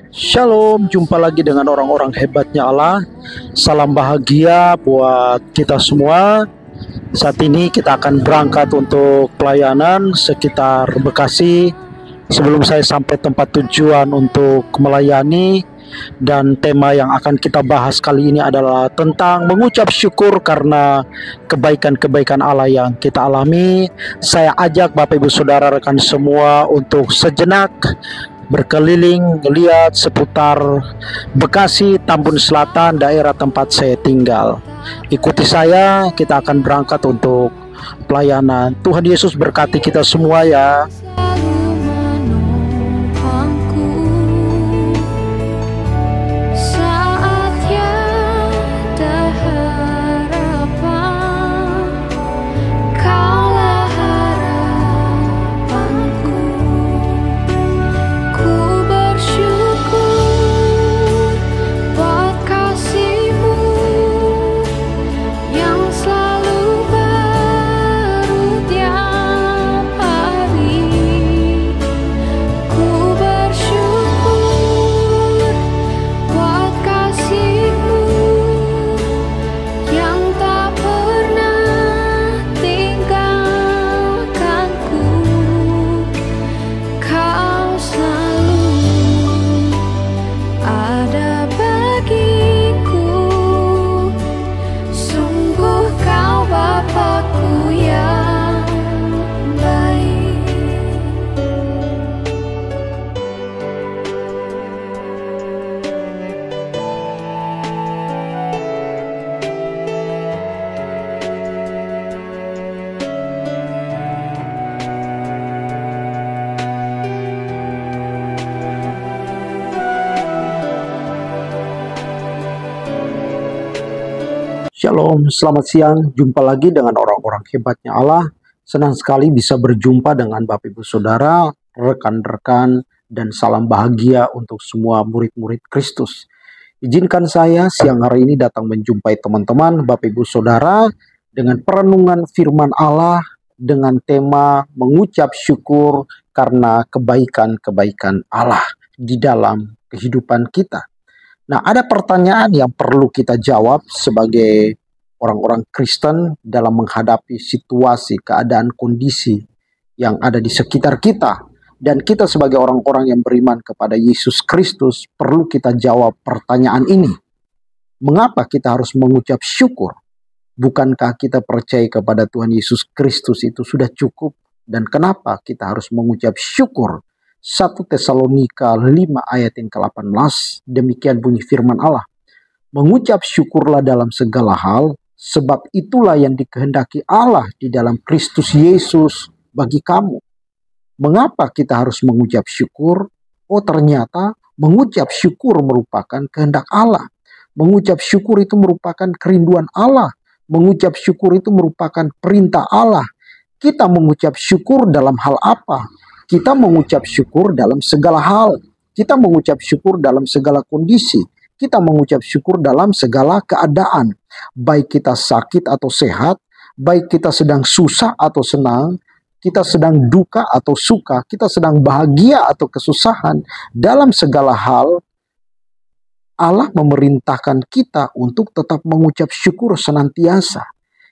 Shalom, jumpa lagi dengan orang-orang hebatnya Allah. Salam bahagia buat kita semua. Saat ini kita akan berangkat untuk pelayanan sekitar Bekasi. Sebelum saya sampai tempat tujuan untuk melayani, dan tema yang akan kita bahas kali ini adalah tentang mengucap syukur karena kebaikan-kebaikan Allah yang kita alami. Saya ajak Bapak Ibu Saudara rekan semua untuk sejenak berkeliling melihat seputar Bekasi, Tambun Selatan, daerah tempat saya tinggal. Ikuti saya, kita akan berangkat untuk pelayanan. Tuhan Yesus berkati kita semua ya. Shalom, selamat siang. Jumpa lagi dengan orang-orang hebatnya Allah. Senang sekali bisa berjumpa dengan Bapak Ibu Saudara, rekan-rekan, dan salam bahagia untuk semua murid-murid Kristus. Izinkan saya siang hari ini datang menjumpai teman-teman, Bapak Ibu Saudara, dengan perenungan firman Allah dengan tema mengucap syukur karena kebaikan-kebaikan Allah di dalam kehidupan kita. Nah, ada pertanyaan yang perlu kita jawab sebagai orang-orang Kristen dalam menghadapi situasi, keadaan, kondisi yang ada di sekitar kita. Dan kita sebagai orang-orang yang beriman kepada Yesus Kristus perlu kita jawab pertanyaan ini. Mengapa kita harus mengucap syukur? Bukankah kita percaya kepada Tuhan Yesus Kristus itu sudah cukup? Dan kenapa kita harus mengucap syukur? 1 Tesalonika 5 ayat yang ke-18, demikian bunyi firman Allah. Mengucap syukurlah dalam segala hal, sebab itulah yang dikehendaki Allah di dalam Kristus Yesus bagi kamu. Mengapa kita harus mengucap syukur? Oh, ternyata mengucap syukur merupakan kehendak Allah. Mengucap syukur itu merupakan kerinduan Allah. Mengucap syukur itu merupakan perintah Allah. Kita mengucap syukur dalam hal apa? Kita mengucap syukur dalam segala hal. Kita mengucap syukur dalam segala kondisi. Kita mengucap syukur dalam segala keadaan. Baik kita sakit atau sehat, baik kita sedang susah atau senang, kita sedang duka atau suka, kita sedang bahagia atau kesusahan. Dalam segala hal, Allah memerintahkan kita untuk tetap mengucap syukur senantiasa.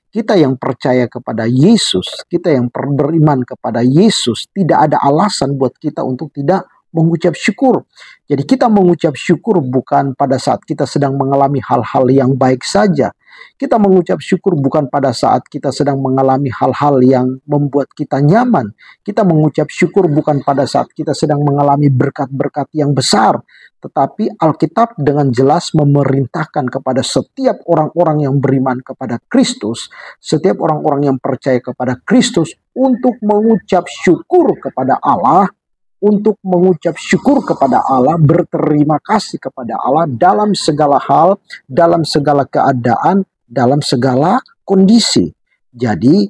Kita yang percaya kepada Yesus, kita yang beriman kepada Yesus, tidak ada alasan buat kita untuk tidak mengucap syukur. Jadi kita mengucap syukur bukan pada saat kita sedang mengalami hal-hal yang baik saja. Kita mengucap syukur bukan pada saat kita sedang mengalami hal-hal yang membuat kita nyaman. Kita mengucap syukur bukan pada saat kita sedang mengalami berkat-berkat yang besar. Tetapi Alkitab dengan jelas memerintahkan kepada setiap orang-orang yang beriman kepada Kristus, setiap orang-orang yang percaya kepada Kristus untuk mengucap syukur kepada Allah, untuk mengucap syukur kepada Allah, berterima kasih kepada Allah dalam segala hal, dalam segala keadaan, dalam segala kondisi. Jadi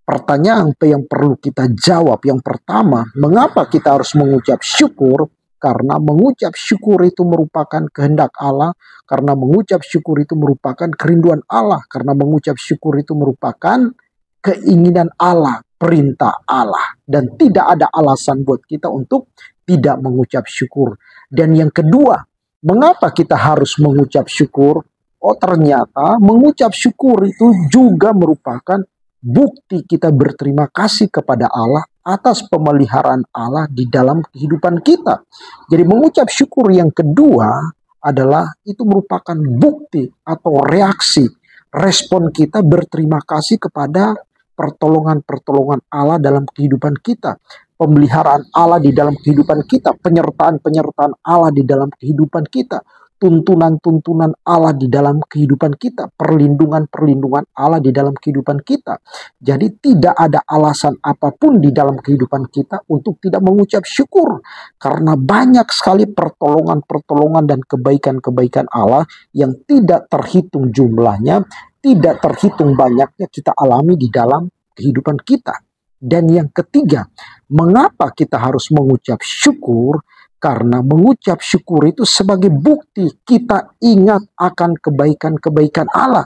pertanyaan yang perlu kita jawab yang pertama, mengapa kita harus mengucap syukur? Karena mengucap syukur itu merupakan kehendak Allah, karena mengucap syukur itu merupakan kerinduan Allah, karena mengucap syukur itu merupakan keinginan Allah. perintah Allah. Dan tidak ada alasan buat kita untuk tidak mengucap syukur. Dan yang kedua, mengapa kita harus mengucap syukur? Oh, ternyata mengucap syukur itu juga merupakan bukti kita berterima kasih kepada Allah atas pemeliharaan Allah di dalam kehidupan kita. Jadi mengucap syukur yang kedua adalah itu merupakan bukti atau reaksi, respon kita berterima kasih kepada pertolongan-pertolongan Allah dalam kehidupan kita. Pemeliharaan Allah di dalam kehidupan kita, penyertaan-penyertaan Allah di dalam kehidupan kita, tuntunan-tuntunan Allah di dalam kehidupan kita, perlindungan-perlindungan Allah di dalam kehidupan kita. Jadi tidak ada alasan apapun di dalam kehidupan kita untuk tidak mengucap syukur. Karena banyak sekali pertolongan-pertolongan dan kebaikan-kebaikan Allah yang tidak terhitung jumlahnya, tidak terhitung banyaknya kita alami di dalam kehidupan kita. Dan yang ketiga, mengapa kita harus mengucap syukur? Karena mengucap syukur itu sebagai bukti kita ingat akan kebaikan-kebaikan Allah.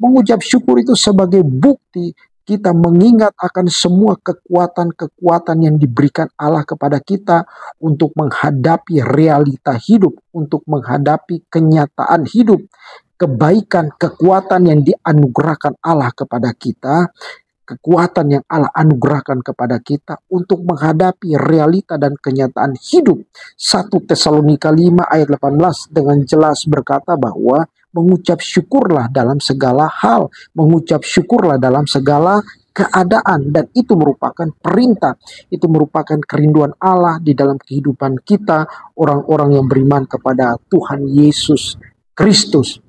Mengucap syukur itu sebagai bukti kita mengingat akan semua kekuatan-kekuatan yang diberikan Allah kepada kita untuk menghadapi realita hidup, untuk menghadapi kenyataan hidup. Kebaikan, kekuatan yang dianugerahkan Allah kepada kita, kekuatan yang Allah anugerahkan kepada kita untuk menghadapi realita dan kenyataan hidup. 1 Tesalonika 5 ayat 18 dengan jelas berkata bahwa mengucap syukurlah dalam segala hal, mengucap syukurlah dalam segala keadaan, dan itu merupakan perintah, itu merupakan kerinduan Allah di dalam kehidupan kita, orang-orang yang beriman kepada Tuhan Yesus Kristus.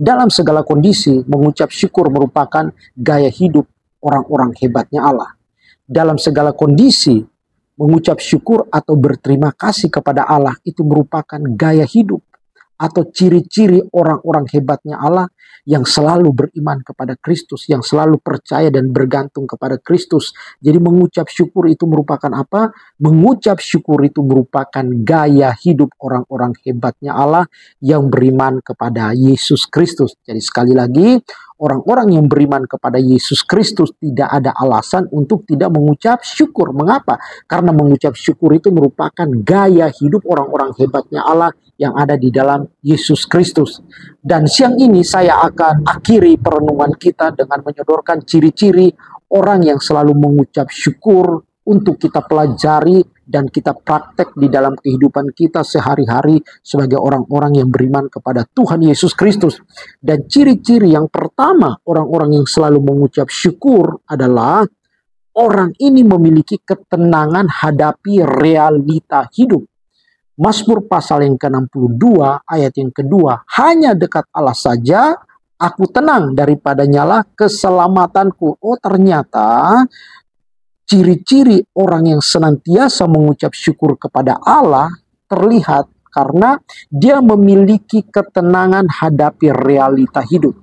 Dalam segala kondisi, mengucap syukur merupakan gaya hidup orang-orang hebatnya Allah. Dalam segala kondisi, mengucap syukur atau berterima kasih kepada Allah itu merupakan gaya hidup atau ciri-ciri orang-orang hebatnya Allah yang selalu beriman kepada Kristus, yang selalu percaya dan bergantung kepada Kristus. Jadi mengucap syukur itu merupakan apa? Mengucap syukur itu merupakan gaya hidup orang-orang hebatnya Allah yang beriman kepada Yesus Kristus. Jadi sekali lagi, orang-orang yang beriman kepada Yesus Kristus tidak ada alasan untuk tidak mengucap syukur. Mengapa? Karena mengucap syukur itu merupakan gaya hidup orang-orang hebatnya Allah yang ada di dalam Yesus Kristus. Dan siang ini saya akan akhiri perenungan kita dengan menyodorkan ciri-ciri orang yang selalu mengucap syukur untuk kita pelajari dan kita praktek di dalam kehidupan kita sehari-hari sebagai orang-orang yang beriman kepada Tuhan Yesus Kristus. Dan ciri-ciri yang pertama orang-orang yang selalu mengucap syukur adalah orang ini memiliki ketenangan hadapi realita hidup. Mazmur pasal yang ke-62 ayat yang kedua, hanya dekat Allah saja aku tenang, daripadanya lah keselamatanku. Oh, ternyata ciri-ciri orang yang senantiasa mengucap syukur kepada Allah terlihat karena dia memiliki ketenangan hadapi realita hidup.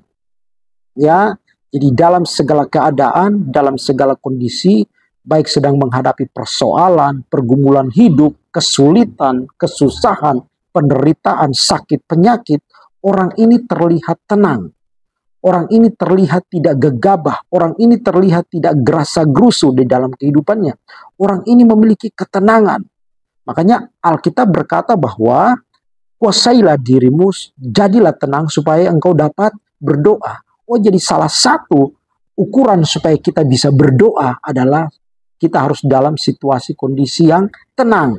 Ya, jadi dalam segala keadaan, dalam segala kondisi, baik sedang menghadapi persoalan, pergumulan hidup, kesulitan, kesusahan, penderitaan, sakit, penyakit, orang ini terlihat tenang. Orang ini terlihat tidak gegabah. Orang ini terlihat tidak gerasa-gerusu di dalam kehidupannya. Orang ini memiliki ketenangan. Makanya Alkitab berkata bahwa kuasailah dirimu, jadilah tenang supaya engkau dapat berdoa. Oh, jadi salah satu ukuran supaya kita bisa berdoa adalah kita harus dalam situasi kondisi yang tenang.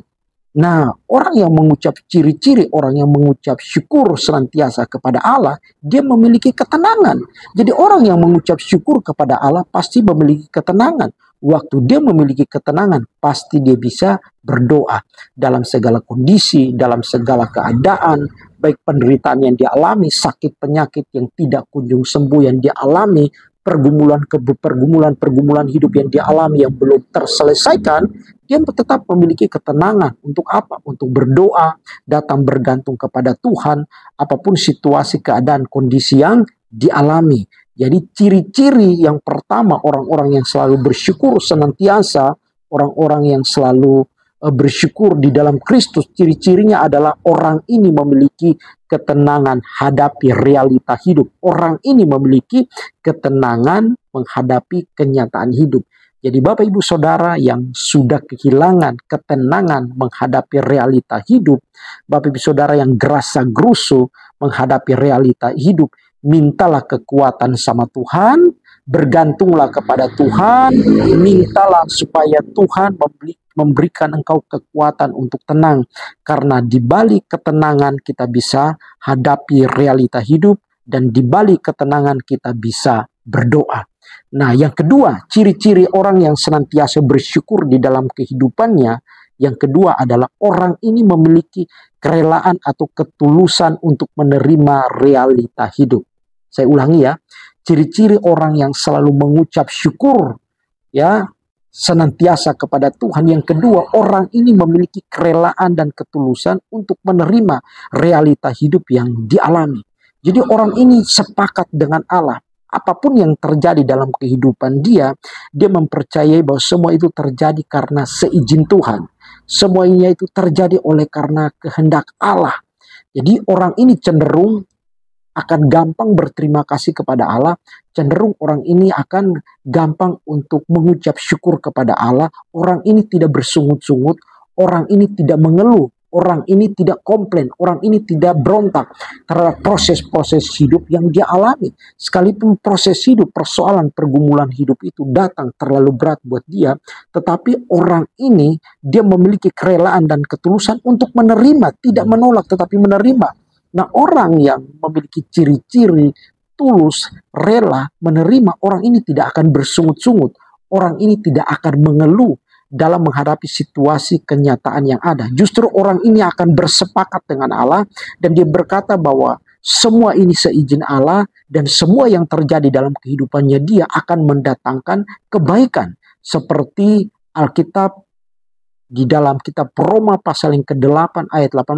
Nah, orang yang mengucap ciri-ciri, orang yang mengucap syukur senantiasa kepada Allah, dia memiliki ketenangan. Jadi orang yang mengucap syukur kepada Allah pasti memiliki ketenangan. Waktu dia memiliki ketenangan, pasti dia bisa berdoa dalam segala kondisi, dalam segala keadaan, baik penderitaan yang dialami, sakit penyakit yang tidak kunjung sembuh yang dialami, pergumulan hidup yang dialami yang belum terselesaikan, dia tetap memiliki ketenangan. Untuk apa? Untuk berdoa, datang bergantung kepada Tuhan, apapun situasi, keadaan, kondisi yang dialami. Jadi ciri-ciri yang pertama orang-orang yang selalu bersyukur senantiasa, orang-orang yang selalu bersyukur di dalam Kristus, ciri-cirinya adalah orang ini memiliki ketenangan hadapi realita hidup. Orang ini memiliki ketenangan menghadapi kenyataan hidup. Jadi Bapak Ibu Saudara yang sudah kehilangan ketenangan menghadapi realita hidup, Bapak Ibu Saudara yang gerasa gerusu menghadapi realita hidup, mintalah kekuatan sama Tuhan, bergantunglah kepada Tuhan, mintalah supaya Tuhan memberikan engkau kekuatan untuk tenang. Karena di balik ketenangan kita bisa hadapi realita hidup, dan di balik ketenangan kita bisa berdoa. Nah, yang kedua, ciri-ciri orang yang senantiasa bersyukur di dalam kehidupannya, yang kedua adalah orang ini memiliki kerelaan atau ketulusan untuk menerima realita hidup. Saya ulangi ya, ciri-ciri orang yang selalu mengucap syukur, ya, senantiasa kepada Tuhan. Yang kedua, orang ini memiliki kerelaan dan ketulusan untuk menerima realita hidup yang dialami. Jadi orang ini sepakat dengan Allah. Apapun yang terjadi dalam kehidupan dia mempercayai bahwa semua itu terjadi karena seizin Tuhan. Semuanya itu terjadi oleh karena kehendak Allah. Jadi orang ini cenderung akan gampang berterima kasih kepada Allah. Cenderung orang ini akan gampang untuk mengucap syukur kepada Allah. Orang ini tidak bersungut-sungut. Orang ini tidak mengeluh. Orang ini tidak komplain, orang ini tidak berontak terhadap proses-proses hidup yang dia alami. Sekalipun proses hidup, persoalan, pergumulan hidup itu datang terlalu berat buat dia, tetapi orang ini dia memiliki kerelaan dan ketulusan untuk menerima, tidak menolak tetapi menerima. Nah, orang yang memiliki ciri-ciri tulus, rela menerima, orang ini tidak akan bersungut-sungut, orang ini tidak akan mengeluh dalam menghadapi situasi kenyataan yang ada. Justru orang ini akan bersepakat dengan Allah dan dia berkata bahwa semua ini seizin Allah dan semua yang terjadi dalam kehidupannya dia akan mendatangkan kebaikan. Seperti Alkitab di dalam kitab Roma pasal yang ke-8 ayat 18,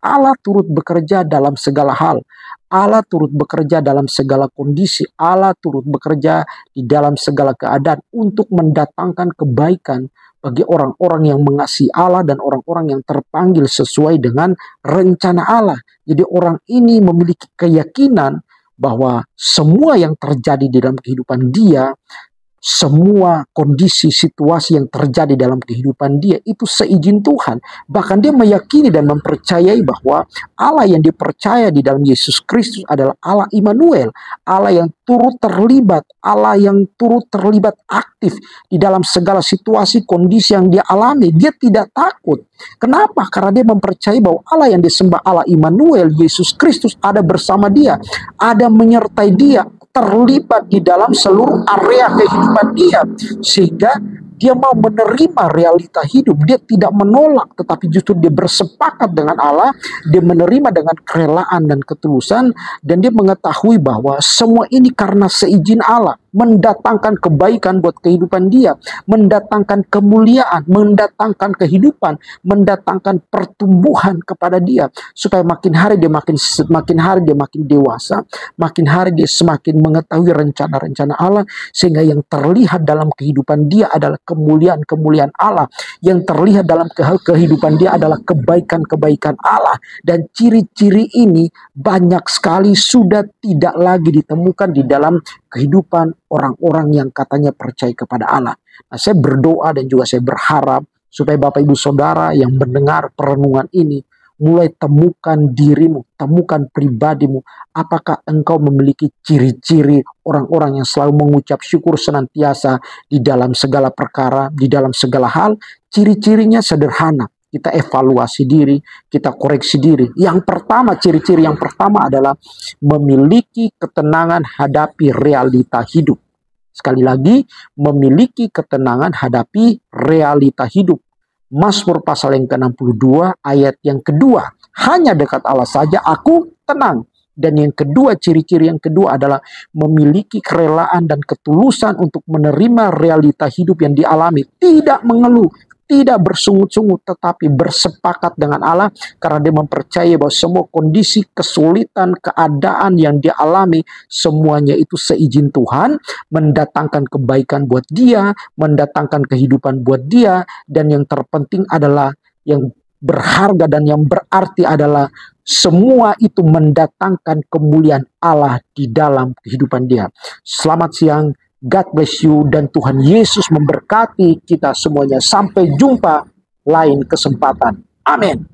Allah turut bekerja dalam segala hal. Allah turut bekerja dalam segala kondisi. Allah turut bekerja di dalam segala keadaan untuk mendatangkan kebaikan bagi orang-orang yang mengasihi Allah dan orang-orang yang terpanggil sesuai dengan rencana Allah. Jadi orang ini memiliki keyakinan bahwa semua yang terjadi di dalam kehidupan dia, semua kondisi situasi yang terjadi dalam kehidupan dia itu seizin Tuhan. Bahkan dia meyakini dan mempercayai bahwa Allah yang dipercaya di dalam Yesus Kristus adalah Allah Immanuel, Allah yang turut terlibat, Allah yang turut terlibat aktif di dalam segala situasi kondisi yang dia alami. Dia tidak takut. Kenapa? Karena dia mempercayai bahwa Allah yang disembah, Allah Immanuel, Yesus Kristus ada bersama dia, ada menyertai dia, terlibat di dalam seluruh area kehidupan dia, sehingga dia mau menerima realita hidup. Dia tidak menolak, tetapi justru dia bersepakat dengan Allah. Dia menerima dengan kerelaan dan ketulusan, dan dia mengetahui bahwa semua ini karena seizin Allah, mendatangkan kebaikan buat kehidupan dia, mendatangkan kemuliaan, mendatangkan kehidupan, mendatangkan pertumbuhan kepada dia, supaya makin hari dia makin dewasa, makin hari dia semakin mengetahui rencana-rencana Allah, sehingga yang terlihat dalam kehidupan dia adalah kemuliaan-kemuliaan Allah, yang terlihat dalam kehidupan dia adalah kebaikan-kebaikan Allah. Dan ciri-ciri ini banyak sekali sudah tidak lagi ditemukan di dalam kehidupan orang-orang yang katanya percaya kepada Allah. Nah, saya berdoa dan juga saya berharap supaya Bapak Ibu Saudara yang mendengar perenungan ini mulai temukan dirimu, temukan pribadimu. Apakah engkau memiliki ciri-ciri orang-orang yang selalu mengucap syukur senantiasa di dalam segala perkara, di dalam segala hal? Ciri-cirinya sederhana. Kita evaluasi diri, kita koreksi diri. Yang pertama, ciri-ciri yang pertama adalah memiliki ketenangan hadapi realita hidup. Sekali lagi, memiliki ketenangan hadapi realita hidup. Mazmur pasal yang ke-62 ayat yang kedua, hanya dekat Allah saja aku tenang. Dan yang kedua, ciri-ciri yang kedua adalah memiliki kerelaan dan ketulusan untuk menerima realita hidup yang dialami. Tidak mengeluh, tidak bersungut-sungut, tetapi bersepakat dengan Allah karena dia mempercayai bahwa semua kondisi, kesulitan, keadaan yang dia alami, semuanya itu seizin Tuhan, mendatangkan kebaikan buat dia, mendatangkan kehidupan buat dia, dan yang terpenting adalah, yang berharga dan yang berarti adalah, semua itu mendatangkan kemuliaan Allah di dalam kehidupan dia. Selamat siang, God bless you dan Tuhan Yesus memberkati kita semuanya. Sampai jumpa lain kesempatan. Amin.